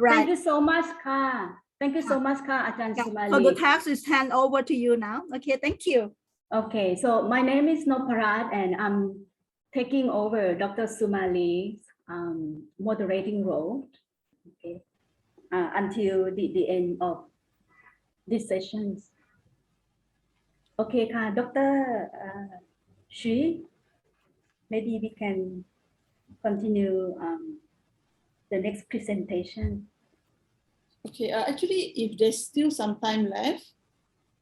Right. Thank you so much, Ka. Thank you so much, Ka, Ajahn Yeah. Sumali. So the task is hand over to you now. Okay, thank you. Okay, so my name is Noparat, and I'm taking over Dr. Sumali's moderating role. Okay, until the end of this session. Okay, Ka, Dr. Shi, maybe we can continue the next presentation. Okay, actually, if there's still some time left,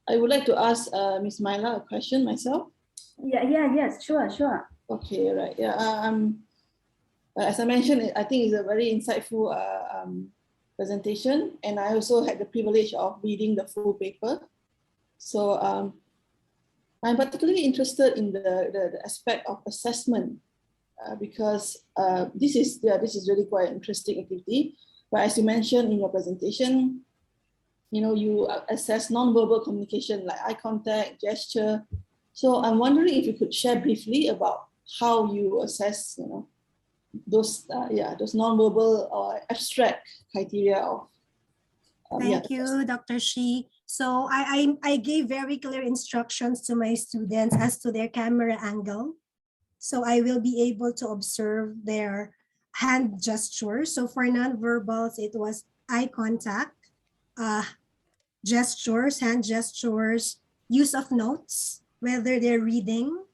I would like to ask Ms. Myla a question myself. Yes, sure. Okay, right. Yeah, as I mentioned, I think it's a very insightful presentation, and I also had the privilege of reading the full paper. So I'm particularly interested in the aspect of assessment because this is really quite an interesting activity. But as you mentioned in your presentation, you assess non-verbal communication like eye contact, gesture. So I'm wondering if you could share briefly about how you assess, those non-verbal or abstract criteria of. Thank you, Dr. Shi. So I gave very clear instructions to my students as to their camera angle. So I will be able to observe their hand gestures. So for non-verbals, it was eye contact, gestures, hand gestures, use of notes, whether they're reading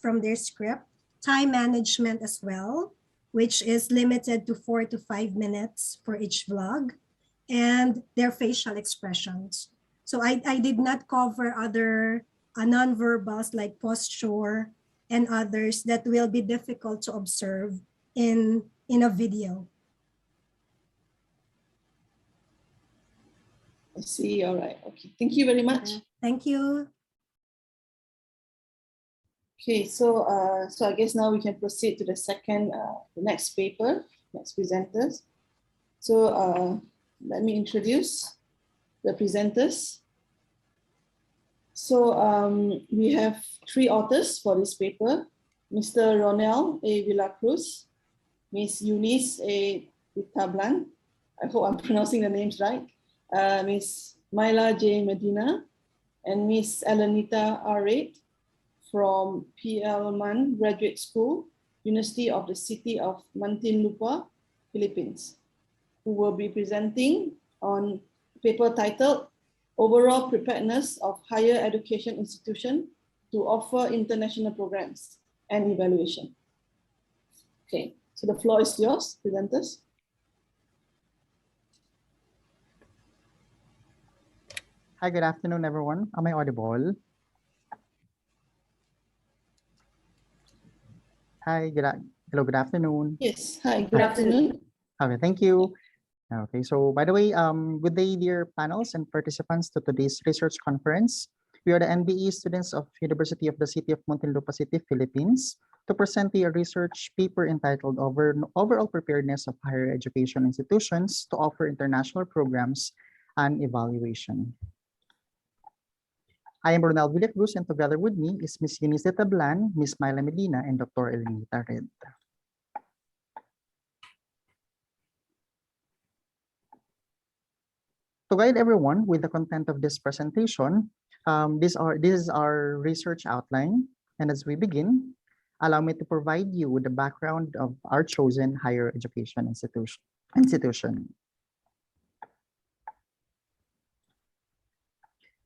from their script, time management as well, which is limited to 4 to 5 minutes for each vlog, and their facial expressions. So I did not cover other non-verbals like posture and others that will be difficult to observe in a video. I see. All right. Okay. Thank you very much. Thank you. Okay. So I guess now we can proceed to the next paper, next presenters. So let me introduce the presenters. So we have 3 authors for this paper: Mr. Ronel A. Villacruz, Ms. Eunice A. Vitablan, I hope I'm pronouncing the names right, Ms. Myla J. Medina, and Ms. Elenita R. Reid from PL Man Graduate School, University of the City of Muntinlupa, Philippines, who will be presenting on paper titled Overall Preparedness of Higher Education Institution to Offer International Programs and Evaluation. Okay, so the floor is yours, presenters. Hi, good afternoon, everyone. Am I audible? Hi, hello, good afternoon. Yes, hi, good afternoon. Okay, thank you. Okay, so by the way, good day, dear panels and participants to today's research conference. We are the MBE students of University of the City of Muntinlupa City, Philippines, to present a research paper entitled Overall Preparedness of Higher Education Institutions to Offer International Programs and Evaluation. I am Ronel Villacruz, and together with me is Ms. Eunice Tablan, Ms. Myla Medina, and Dr. Elenita Reid. To guide everyone with the content of this presentation, this is our research outline. And as we begin, allow me to provide you with the background of our chosen higher education institution.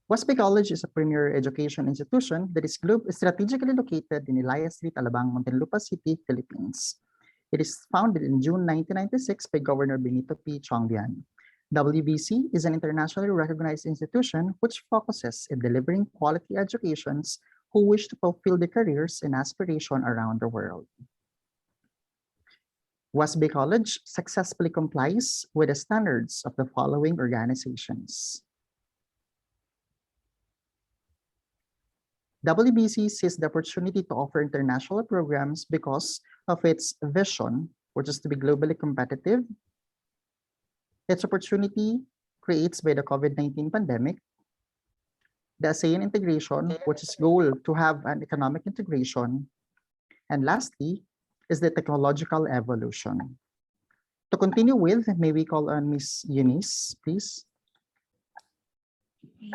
Waspi College is a premier education institution that is strategically located in Elias Street, Alabang, Muntinlupa City, Philippines. It is founded in June 1996 by Governor Benito P. Chongbian. WBC is an internationally recognized institution which focuses in delivering quality educations who wish to fulfill their careers and aspiration around the world. Waspi College successfully complies with the standards of the following organizations. WBC sees the opportunity to offer international programs because of its vision, which is to be globally competitive, its opportunity creates by the COVID-19 pandemic, the ASEAN integration, which is goal to have an economic integration, and lastly is the technological evolution. To continue with, may we call on Ms. Eunice, please?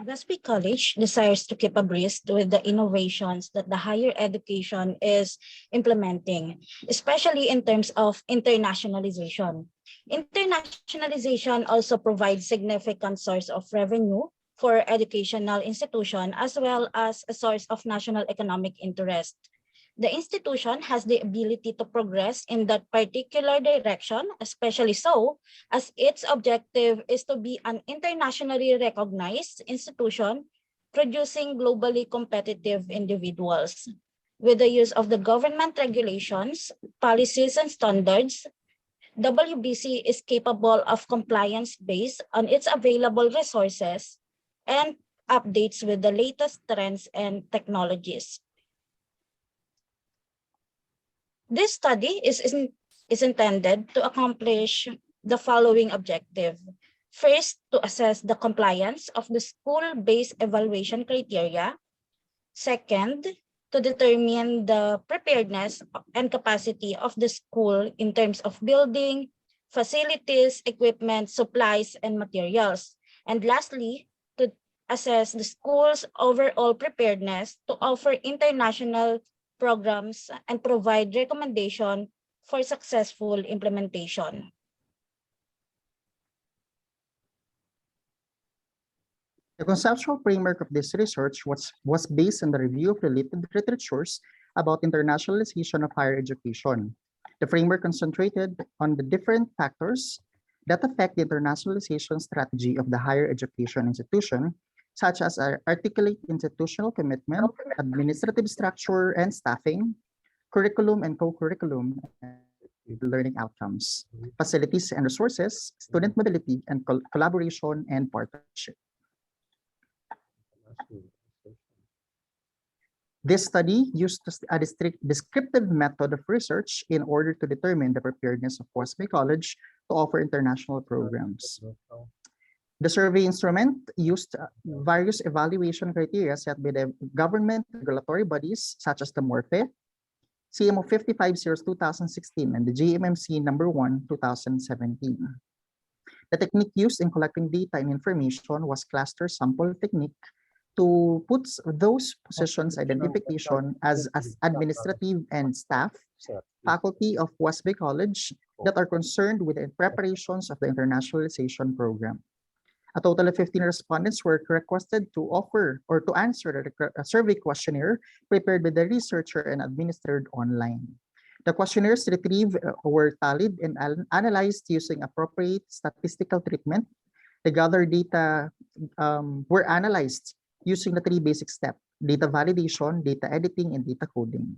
Westby College desires to keep abreast with the innovations that the higher education is implementing, especially in terms of internationalization. Internationalization also provides significant source of revenue for educational institution as well as a source of national economic interest. The institution has the ability to progress in that particular direction, especially so as its objective is to be an internationally recognized institution producing globally competitive individuals. With the use of the government regulations, policies, and standards, WBC is capable of compliance based on its available resources and updates with the latest trends and technologies. This study is intended to accomplish the following objective. First, to assess the compliance of the school-based evaluation criteria. Second, to determine the preparedness and capacity of the school in terms of building, facilities, equipment, supplies, and materials. And lastly, to assess the school's overall preparedness to offer international programs and provide recommendation for successful implementation. The conceptual framework of this research was based on the review of related literatures about internationalization of higher education. The framework concentrated on the different factors that affect the internationalization strategy of the higher education institution, such as articulate institutional commitment, administrative structure and staffing, curriculum and co-curriculum, learning outcomes, facilities and resources, student mobility, and collaboration and partnership. This study used a descriptive method of research in order to determine the preparedness of Westby College to offer international programs. The survey instrument used various evaluation criteria set by the government regulatory bodies such as the MORFE, CMO 55/2016, and the GMMC number 1, 2017. The technique used in collecting data and information was cluster sample technique to put those positions identification as administrative and staff, faculty of Westby College that are concerned with the preparations of the internationalization program. A total of 15 respondents were requested to offer or to answer a survey questionnaire prepared by the researcher and administered online. The questionnaires retrieved were tallied and analyzed using appropriate statistical treatment. The gathered data were analyzed using the 3 basic steps: data validation, data editing, and data coding.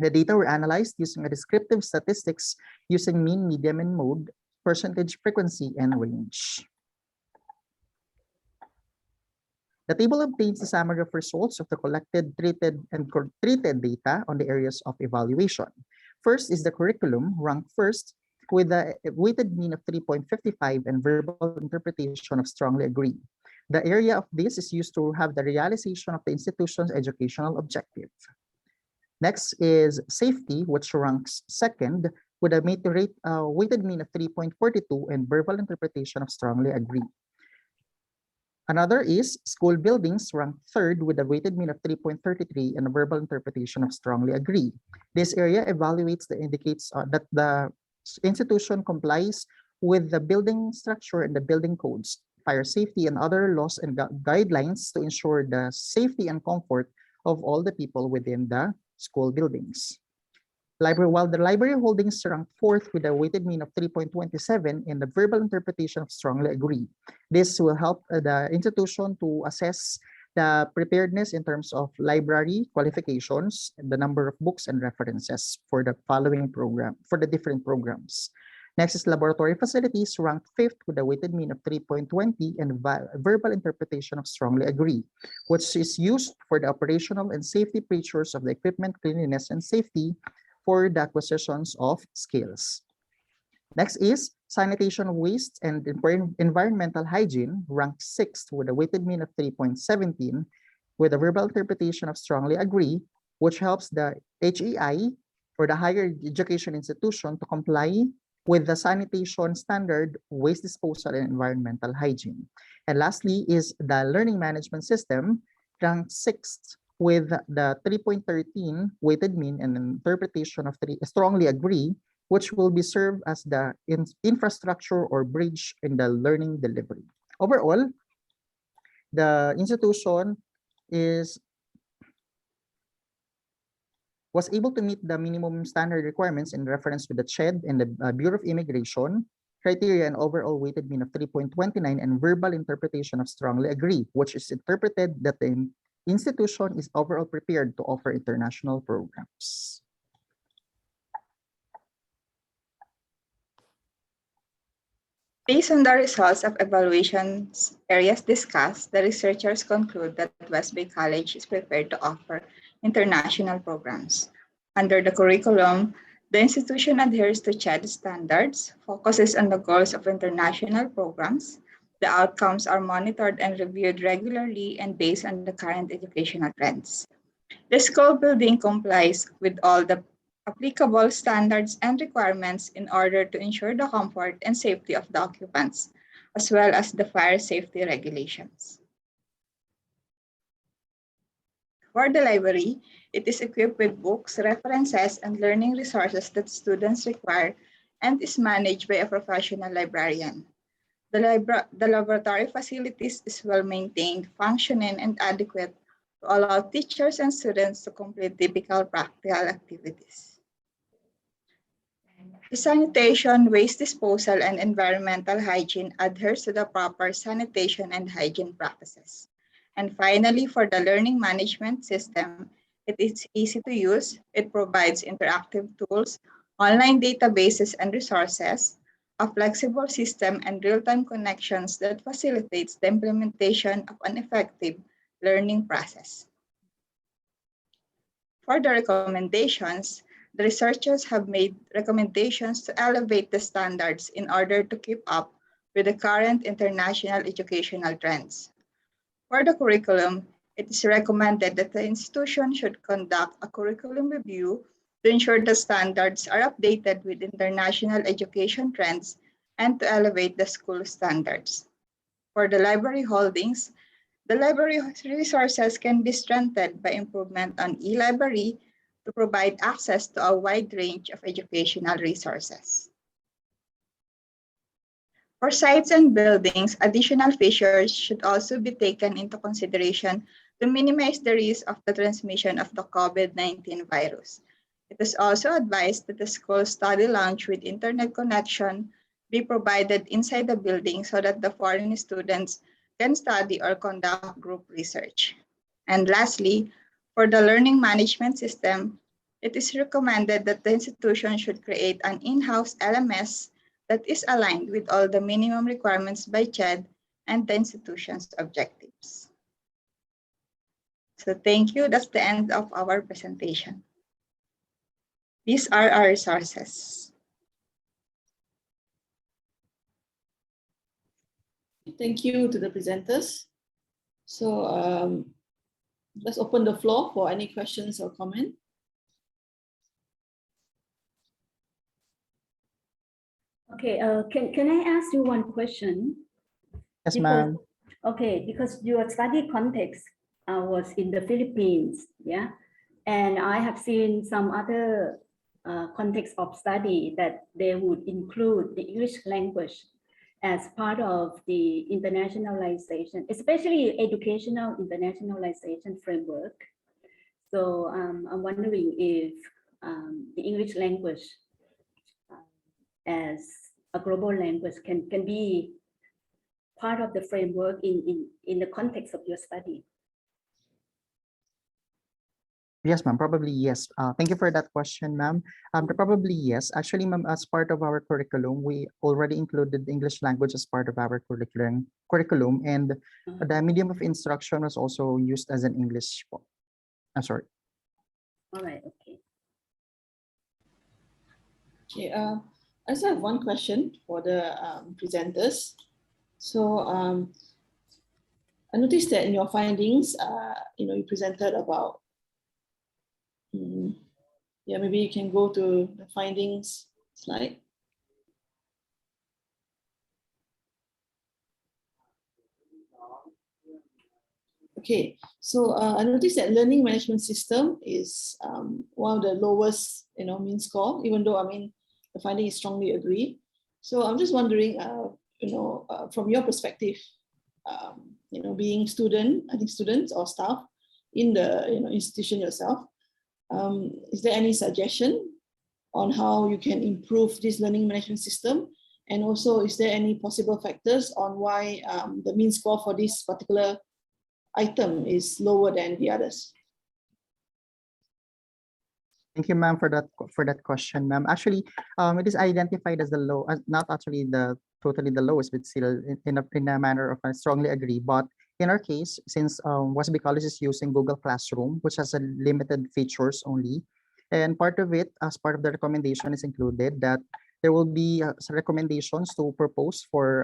The data were analyzed using a descriptive statistics using mean, median, and mode, percentage, frequency, and range. The table obtains a summary of results of the collected, treated, and treated data on the areas of evaluation. First is the curriculum, ranked first, with a weighted mean of 3.55 and verbal interpretation of strongly agree. The area of this is used to have the realization of the institution's educational objective. Next is safety, which ranks second with a weighted mean of 3.42 and verbal interpretation of strongly agree. Another is school buildings, ranked third with a weighted mean of 3.33 and a verbal interpretation of strongly agree. This area indicates that the institution complies with the building structure and the building codes, fire safety, and other laws and guidelines to ensure the safety and comfort of all the people within the school buildings. While the library holdings ranked fourth with a weighted mean of 3.27 and the verbal interpretation of strongly agree. This will help the institution to assess the preparedness in terms of library qualifications, and the number of books and references for the following program, for the different programs. Next is laboratory facilities, ranked fifth with a weighted mean of 3.20 and verbal interpretation of strongly agree, which is used for the operational and safety features of the equipment, cleanliness, and safety for the acquisitions of skills. Next is sanitation, waste, and environmental hygiene, ranked sixth with a weighted mean of 3.17 with a verbal interpretation of strongly agree, which helps the HEI or the higher education institution to comply with the sanitation standard, waste disposal, and environmental hygiene. And lastly is the learning management system, ranked 6th with the 3.13 weighted mean and interpretation of 3 strongly agree, which will be served as the infrastructure or bridge in the learning delivery. Overall, the institution was able to meet the minimum standard requirements in reference with the CHED and the Bureau of Immigration criteria and overall weighted mean of 3.29 and verbal interpretation of strongly agree, which is interpreted that the institution is overall prepared to offer international programs. Based on the results of evaluations areas discussed, the researchers conclude that West Bay College is prepared to offer international programs. Under the curriculum, the institution adheres to CHED standards, focuses on the goals of international programs. The outcomes are monitored and reviewed regularly and based on the current educational trends. The school building complies with all the applicable standards and requirements in order to ensure the comfort and safety of the occupants, as well as the fire safety regulations. For the library, it is equipped with books, references, and learning resources that students require and is managed by a professional librarian. The laboratory facilities is well maintained, functioning, and adequate to allow teachers and students to complete typical practical activities. The sanitation, waste disposal, and environmental hygiene adheres to the proper sanitation and hygiene practices. And finally, for the learning management system, it is easy to use. It provides interactive tools, online databases and resources, a flexible system, and real-time connections that facilitates the implementation of an effective learning process. For the recommendations, the researchers have made recommendations to elevate the standards in order to keep up with the current international educational trends. For the curriculum, it is recommended that the institution should conduct a curriculum review to ensure the standards are updated with international education trends and to elevate the school standards. For the library holdings, the library resources can be strengthened by improvement on e-library to provide access to a wide range of educational resources. For sites and buildings, additional features should also be taken into consideration to minimize the risk of the transmission of the COVID-19 virus. It is also advised that the school study lounge with internet connection be provided inside the building so that the foreign students can study or conduct group research. And lastly, for the learning management system, it is recommended that the institution should create an in-house LMS that is aligned with all the minimum requirements by CHED and the institution's objectives. So thank you. That's the end of our presentation. These are our resources. Thank you to the presenters. So let's open the floor for any questions or comment. Okay, can I ask you one question? Yes, ma'am. Okay, because your study context was in the Philippines, yeah? And I have seen some other context of study that they would include the English language as part of the internationalization, especially educational internationalization framework. So I'm wondering if the English language as a global language can be part of the framework in the context of your study. Yes, ma'am. Probably yes. Thank you for that question, ma'am. Probably yes. Actually, ma'am, as part of our curriculum, we already included the English language as part of our curriculum, and the medium of instruction was also used as an English. I'm sorry. All right. Okay. Okay. I just have one question for the presenters. So I noticed that in your findings, you presented about. Yeah, maybe you can go to the findings slide. Okay, so I noticed that learning management system is one of the lowest, mean score, even though, the finding is strongly agree. So I'm just wondering, from your perspective, being students or staff in the institution yourself, is there any suggestion on how you can improve this learning management system? And also, is there any possible factors on why the mean score for this particular item is lower than the others? Thank you, ma'am, for that question, ma'am. Actually, it is identified as the low, not actually the totally the lowest, but still in a manner of I strongly agree. But in our case, since Wasbi College is using Google Classroom, which has a limited features only, and part of it, as part of the recommendation, is included that there will be some recommendations to propose for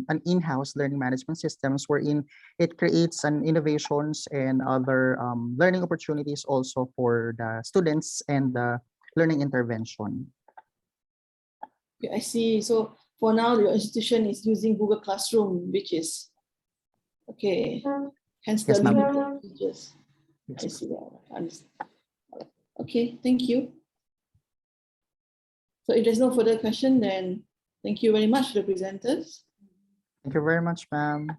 an in-house learning management systems wherein it creates an innovations and other learning opportunities also for the students and the learning intervention. Okay, I see. So for now, your institution is using Google Classroom, which is okay. Hence the Yes, ma'am. limited features. Yes. I see that. I understand. Okay, thank you. So if there's no further question, then thank you very much to the presenters. Thank you very much, ma'am.